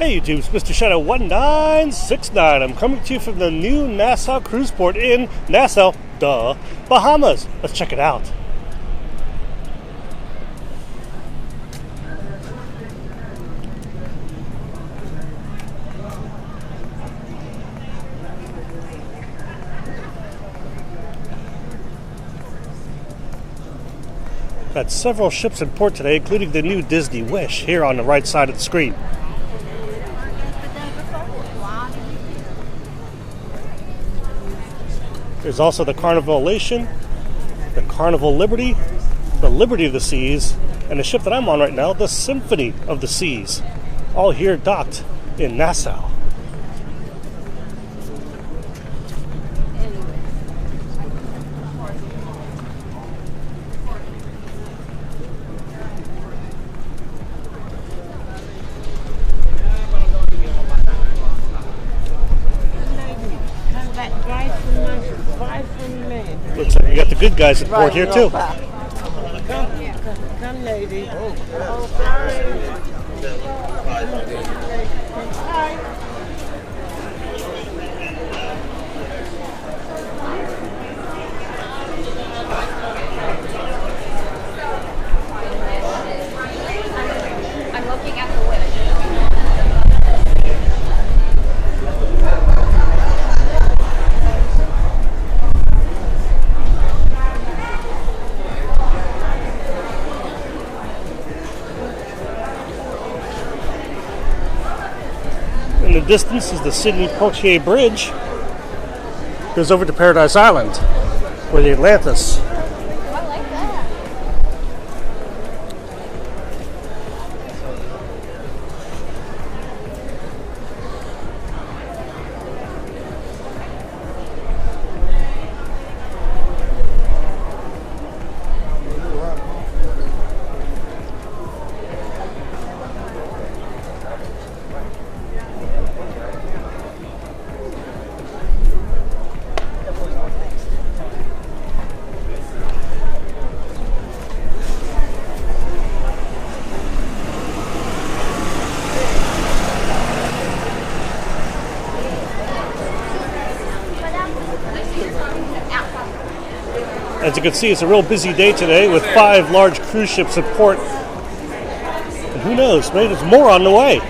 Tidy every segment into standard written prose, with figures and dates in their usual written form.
Hey YouTube, it's Mr. Shadow 1969. I'm coming to you from the new Nassau Cruise Port in Nassau, Bahamas. Let's check it out. Got several ships in port today, including the new Disney Wish here on the right side of the screen. There's also the Carnival Elation, the Carnival Liberty, the Liberty of the Seas, and the ship that I'm on right now, the Symphony of the Seas. All here docked in Nassau. Looks like you got the good guys at port here too. Come, lady. I'm looking at the wish. In the distance is the Sydney Poitiers Bridge. Goes over to Paradise Island, where the Atlantis. I like that. As you can see, it's a real busy day today with 5 large cruise ships at port. And who knows, maybe there's more on the way.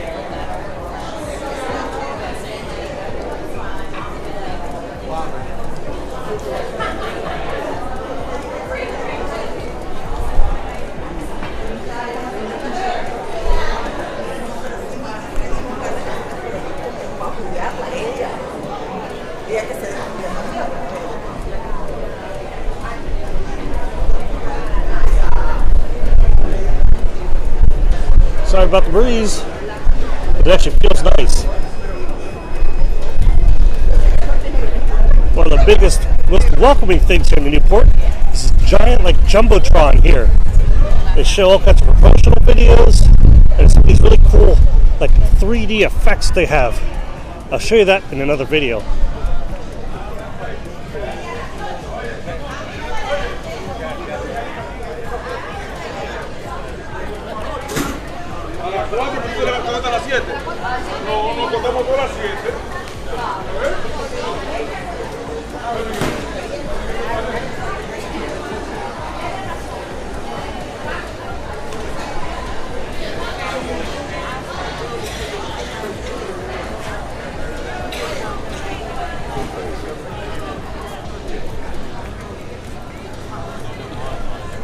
Sorry about the breeze, but it actually feels nice. One of the biggest, most welcoming things here in the new port is this giant, like, jumbotron here. They show all kinds of promotional videos, and some of these really cool, like, 3D effects they have. I'll show you that in another video.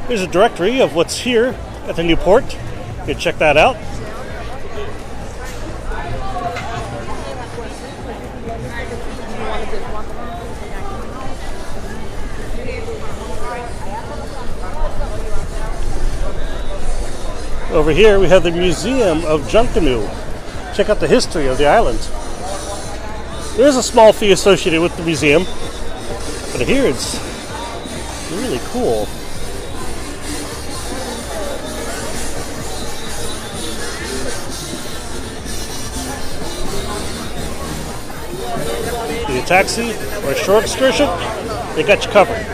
Here's a directory of what's here at the new port. You can check that out. Over here we have the Museum of Junkanoo. Check out the history of the island. There is a small fee associated with the museum, but here it's really cool. Need a taxi or a shore excursion? They got you covered.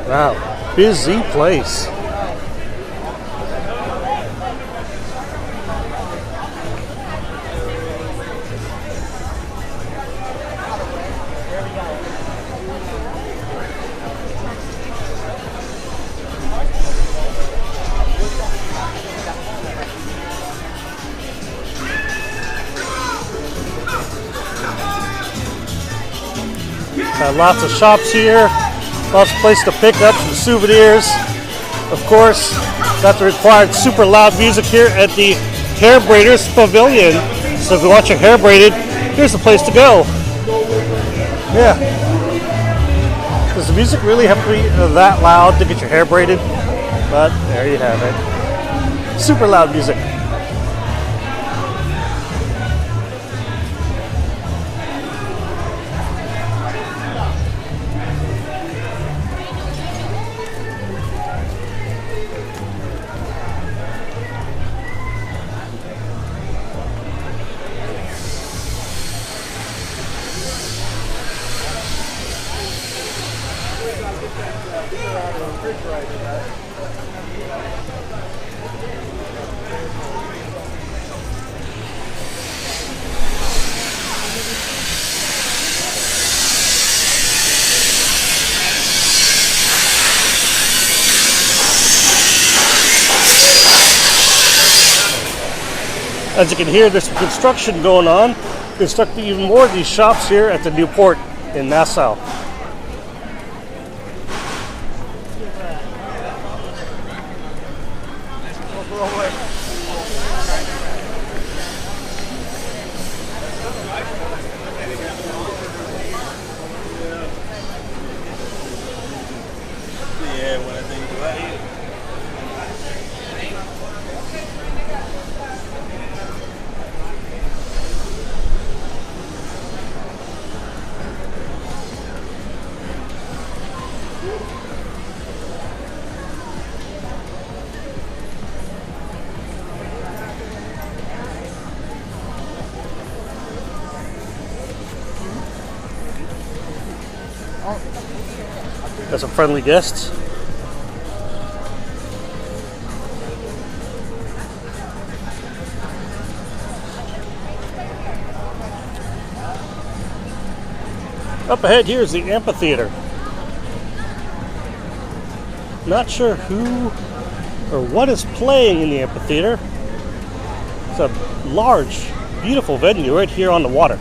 Wow, busy place. Got lots of shops here, lots of places to pick up some souvenirs. Of course, got the required super loud music here at the Hair Braiders Pavilion. So if you want your hair braided, here's the place to go. Yeah. Does the music really have to be that loud to get your hair braided? But there you have it. Super loud music. As you can hear, there's some construction going on, constructing even more of these shops here at the new port in Nassau. Got some friendly guests. Up ahead here is the amphitheater. Not sure who or what is playing in the amphitheater. It's a large, beautiful venue right here on the water.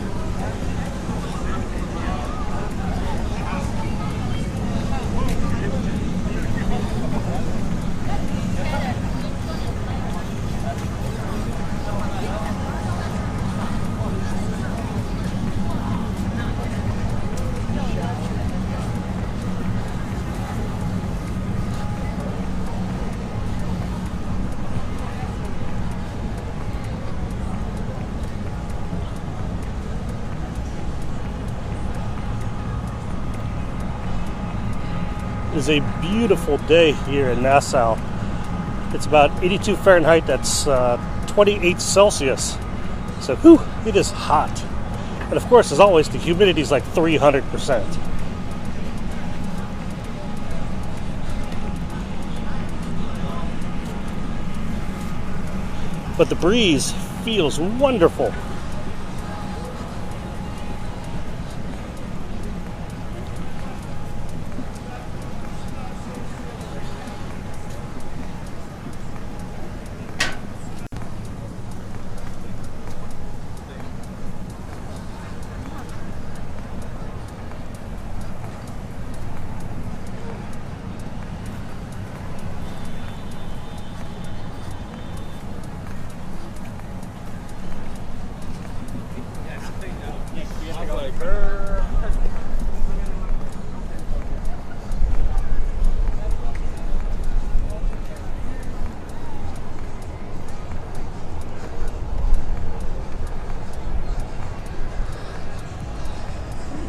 It is a beautiful day here in Nassau. It's about 82 Fahrenheit, that's 28 Celsius. So, whew, it is hot. And of course, as always, the humidity is like 300%. But the breeze feels wonderful.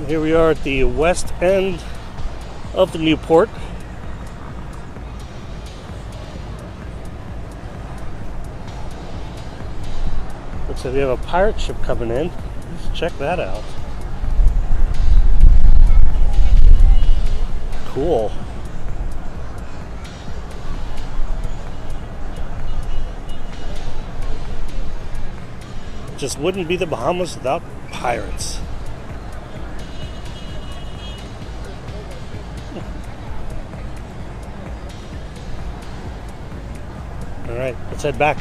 Here we are at the west end of the new port. Looks like we have a pirate ship coming in. Let's check that out. cool. Just wouldn't be the Bahamas without pirates. All right, let's head back.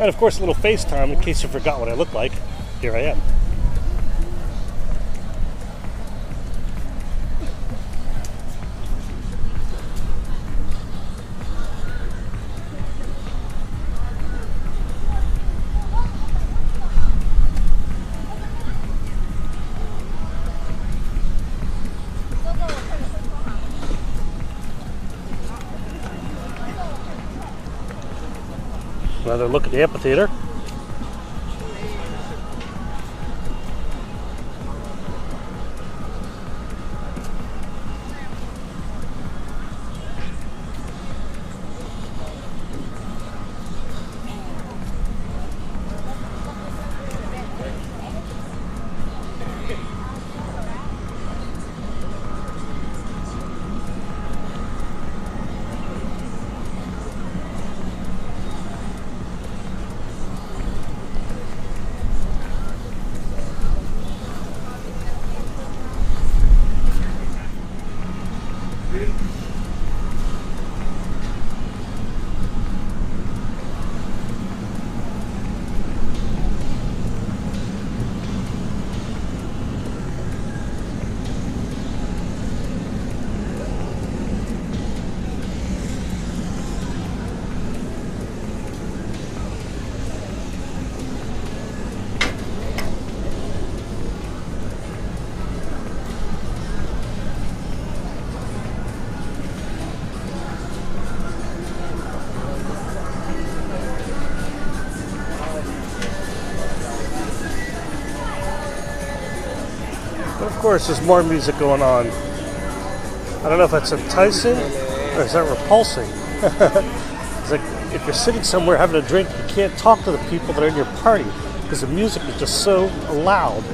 And of course, a little FaceTime in case you forgot what I look like. Here I am. Another look at the amphitheater. Of course, there's more music going on. I don't know if that's enticing or is that repulsing. It's like if you're sitting somewhere having a drink, you can't talk to the people that are in your party because the music is just so loud.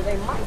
They might.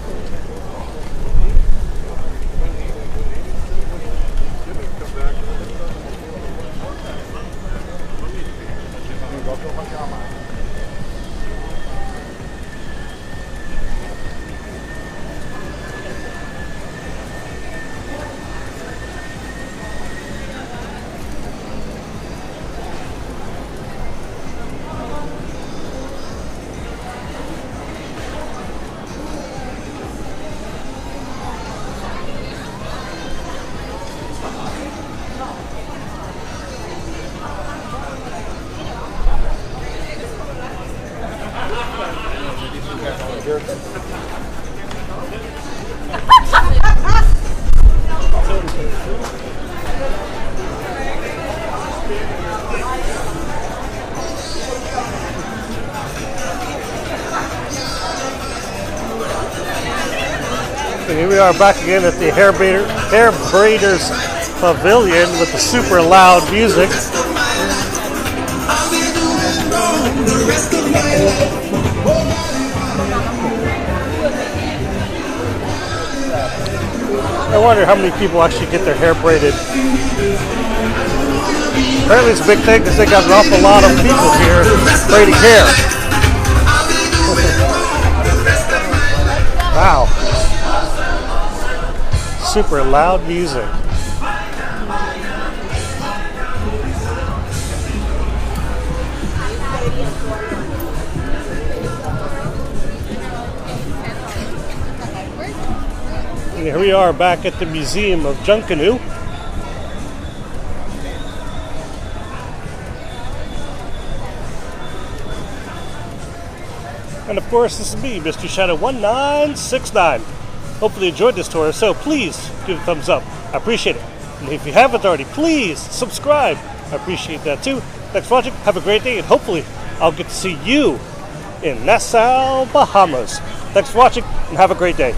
And here we are back again at the Hair Braiders Pavilion with the super loud music. I wonder how many people actually get their hair braided. Apparently it's a big thing because they got an awful lot of people here braiding hair. Wow. Super loud music. And here we are back at the Museum of Junkanoo. And of course, this is me, Mr. Shadow 1969. Hopefully you enjoyed this tour, so please give it a thumbs up. I appreciate it. And if you haven't already, please subscribe. I appreciate that too. Thanks for watching. Have a great day, and hopefully I'll get to see you in Nassau, Bahamas. Thanks for watching, and have a great day.